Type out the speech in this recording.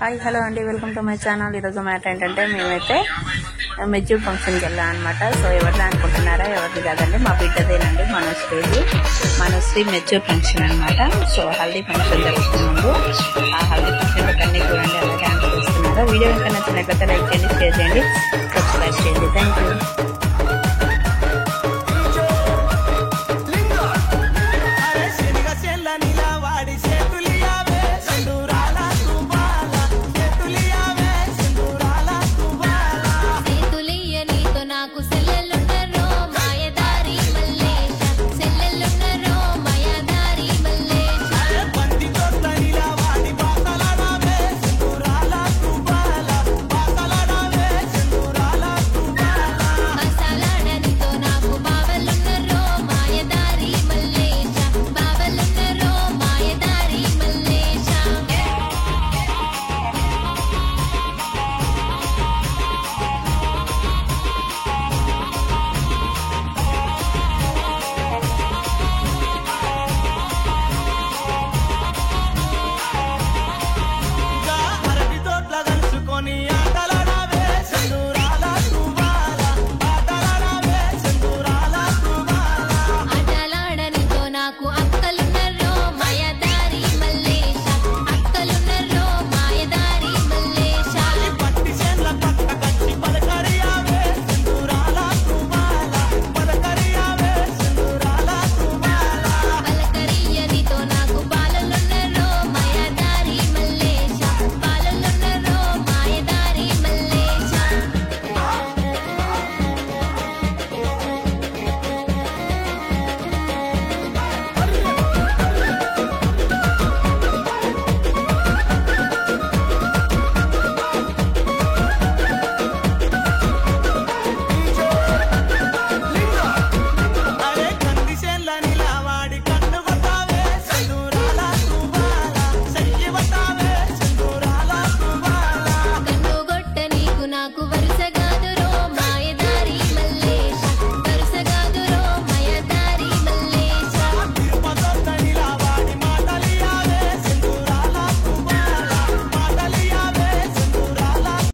Hi hello అండి, welcome to my channel. ఈరోజు matter ఏంటంటే మేమైతే మెచ్యూర్ ఫంక్షన్కి వెళ్ళాం అనమాట. సో ఎవరిది అనుకుంటున్నారా? ఎవరిది కాదండి, మా బిడ్డదేనండి. మనశ్రీ మెచ్యూర్ ఫంక్షన్ అనమాట. సో హల్దీ ఫంక్షన్ జరుగుతుంది. ఆ హల్దీ ఫంక్షన్ అన్ని చూడండి, ఎలా డాన్స్ చేస్తున్నారో. వీడియో కనుక నచ్చినట్లయితే లైక్ చేయండి, షేర్ చేయండి, సబ్స్క్రైబ్ చేయండి.